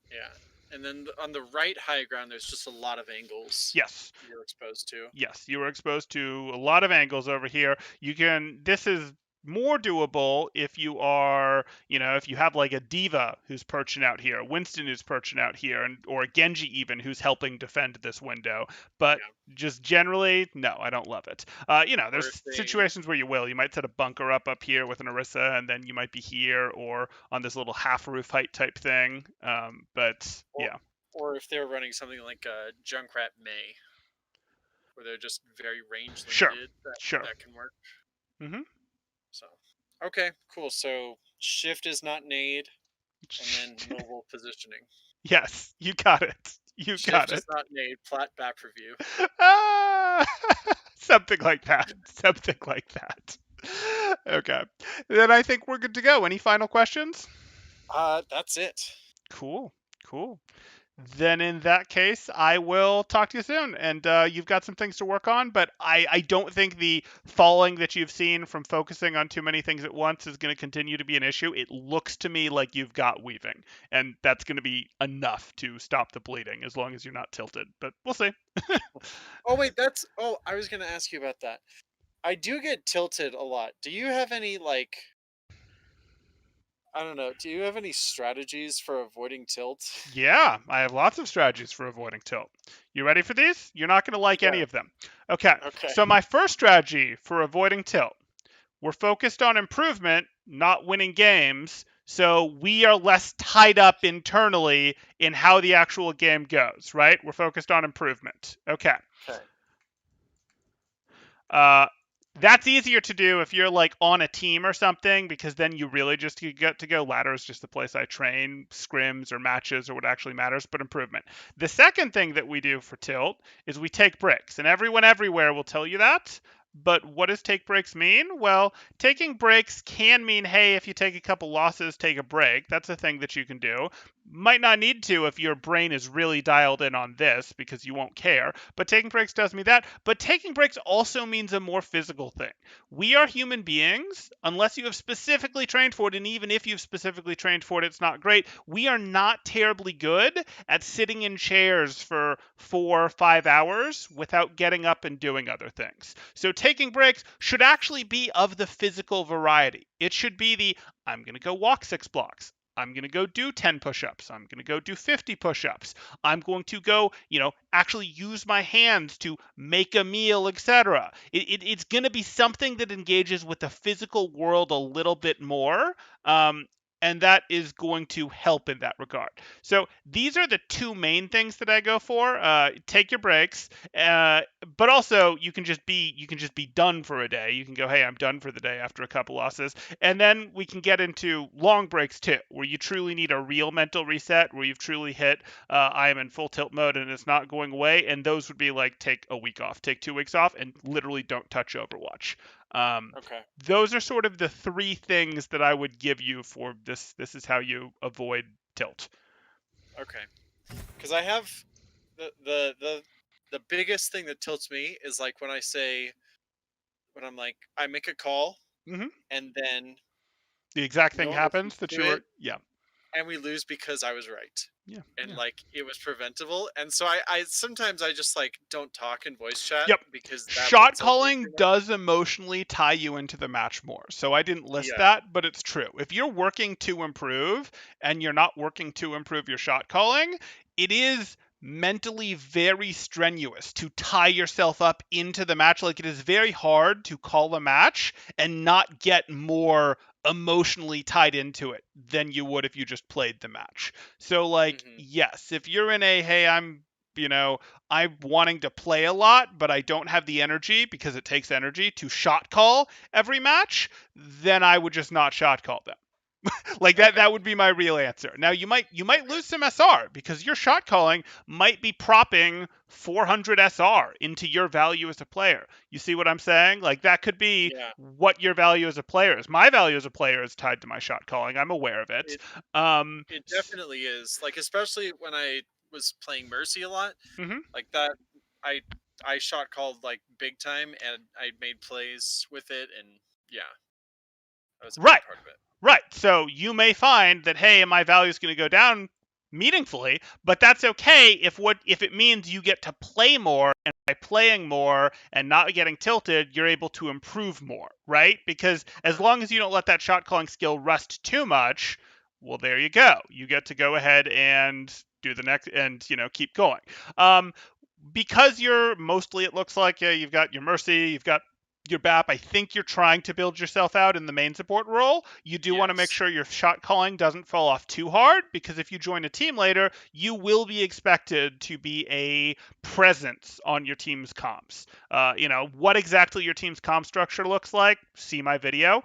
yeah. And then on the right high ground, there's just a lot of angles Yes. you're exposed to. Yes, you were exposed to a lot of angles over here. This is more doable if you are, if you have like a Diva who's perching out here, Winston who's perching out here, or a Genji even who's helping defend this window. But Yeah. just generally, no, I don't love it. Or if There's they, situations where you will. You might set a bunker up here with an Orisa, and then you might be here or on this little half roof height type thing. But or, yeah, or if they're running something like a Junkrat May, where they're just very range sure, limited, sure. that can work. hmm So, okay, cool. So shift is not nade, and then mobile positioning. Yes, you got it. You got Shift it. is not nade. Plat back review. Ah, something like that. Something like that. Okay. Then I think we're good to go. Any final questions? That's it. Cool. Cool. Then in that case, I will talk to you soon. And you've got some things to work on, but I don't think the falling that you've seen from focusing on too many things at once is going to continue to be an issue. It looks to me like you've got weaving, and that's going to be enough to stop the bleeding as long as you're not tilted. But we'll see. Oh wait, that's. Oh, I was gonna ask you about that. I do get tilted a lot. Do you have any like? I don't know. Do you have any strategies for avoiding tilt? Yeah, I have lots of strategies for avoiding tilt. You ready for these? You're not going to like Yeah. any of them. Okay, Okay. so my first strategy for avoiding tilt, we're focused on improvement, not winning games, so we are less tied up internally in how the actual game goes, right? We're focused on improvement. Okay. Okay. Uh, that's easier to do if you're like on a team or something, because then you really just get to go. Ladder is just the place I train, scrims or matches or what actually matters, but improvement. The second thing that we do for tilt is we take breaks, and everyone everywhere will tell you that. But what does take breaks mean? Well, taking breaks can mean, hey, if you take a couple losses, take a break. That's a thing that you can do. Might not need to if your brain is really dialed in on this because you won't care. But taking breaks does mean that. But taking breaks also means a more physical thing. We are human beings, unless you have specifically trained for it, and even if you've specifically trained for it, it's not great. We are not terribly good at sitting in chairs for 4 or 5 hours without getting up and doing other things. So taking breaks should actually be of the physical variety. It should be the I'm going to go walk 6 blocks. I'm going to go do 10 push-ups. I'm going to go do 50 push-ups. I'm going to go, actually use my hands to make a meal, etc. It's going to be something that engages with the physical world a little bit more. Um, and that is going to help in that regard. So these are the two main things that I go for. Take your breaks, but also you can just be done for a day. You can go, hey, I'm done for the day after a couple losses, and then we can get into long breaks too, where you truly need a real mental reset, where you've truly hit I am in full tilt mode and it's not going away. And those would be like take a week off, take 2 weeks off, and literally don't touch Overwatch. Okay. Those are sort of the three things that I would give you for this. This is how you avoid tilt. Okay. Because I have the biggest thing that tilts me is like when I'm like I make a call Hmm. and then The exact no thing one listens happens that to you were. it Yeah. and we lose because I was right. Yeah. And Yeah. like it was preventable. And so I sometimes I just like don't talk in voice chat Yep. because that will Shot tilt me calling too much. does emotionally tie you into the match more. So I didn't list Yeah. that, but it's true. If you're working to improve and you're not working to improve your shot calling, it is mentally very strenuous to tie yourself up into the match. Like, it is very hard to call a match and not get more emotionally tied into it than you would if you just played the match. So like, Hmm. yes, if you're in a, hey, you know, I'm wanting to play a lot, but I don't have the energy because it takes energy to shot call every match, then I would just not shot call them. Like that Okay. that would be my real answer. Now you might Okay. lose some SR because your shot calling might be propping 400 SR into your value as a player. You see what I'm saying? Like that could be Yeah. what your value as a player is. My value as a player is tied to my shot calling. I'm aware of it. It Um, it definitely is. Like especially when I was playing Mercy a lot, mhm. like that I I shot called like big time and I made plays with it and yeah, that was a big Right. part of it. Right. So you may find that, hey, my value is going to go down meaningfully, but that's okay if it means you get to play more, and by playing more and not getting tilted, you're able to improve more, right? Because as Okay. long as you don't let that shot calling skill rust too much, well, there you go. You get to go ahead and do the next and keep going. Um, because you're mostly, it looks like, you've got your Mercy, you've got your BAP. I think you're trying to build yourself out in the main support role. You do want to make Yes. sure your shot calling doesn't fall off too hard, because if you join a team later, you will be expected to be a presence on your team's comms. What exactly your team's comm structure looks like, see my video.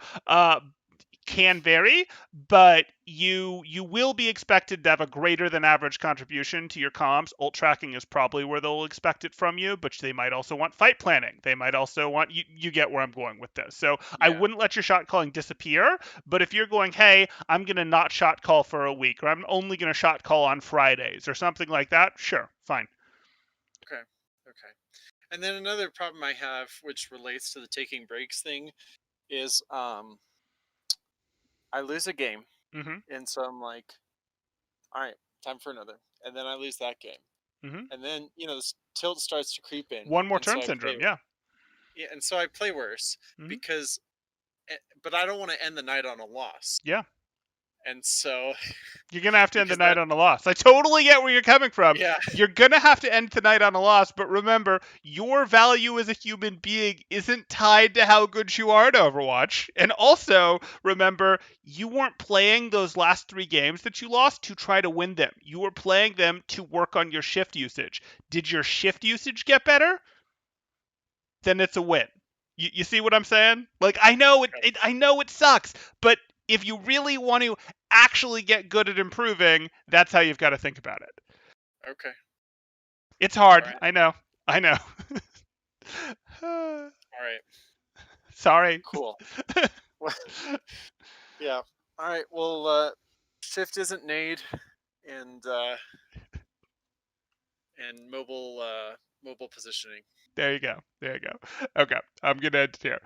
Can vary, but you will be expected to have a greater than average contribution to your comms. Ult tracking is probably where they'll expect it from you, but they might also want fight planning. They might also want you get where I'm going with this. So I Yeah. wouldn't let your shot calling disappear, but if you're going, hey, I'm gonna not shot call for a week, or I'm only gonna shot call on Fridays or something like that, sure, fine. Okay. Okay. And then another problem I have, which relates to the taking breaks thing, is I lose a game, Mhm. and so I'm like, all right, time for another, and then I lose that game, Mhm. and then this tilt starts to creep in, One more and so turn I play, syndrome, yeah. yeah, and so I play worse Mhm. because, but I don't want to end the night on a loss, Yeah. and so You're gonna have to end the because night that, on a loss. I totally get where you're coming from. yeah, You're gonna have to end the night on a loss, but remember, your value as a human being isn't tied to how good you are at Overwatch. And also, remember, you weren't playing those last 3 games that you lost to try to win them. You were playing them to work on your shift usage. Did your shift usage get better? Then it's a win. You see what I'm saying? Like, okay, I know it sucks, but if you really want to actually get good at improving, that's how you've got to think about it. okay, It's all hard. right, I know. I know. all right, Sorry. cool, yeah, all right, well, shift isn't nade, and mobile positioning. There you go. There you go. Okay. I'm going to end it here.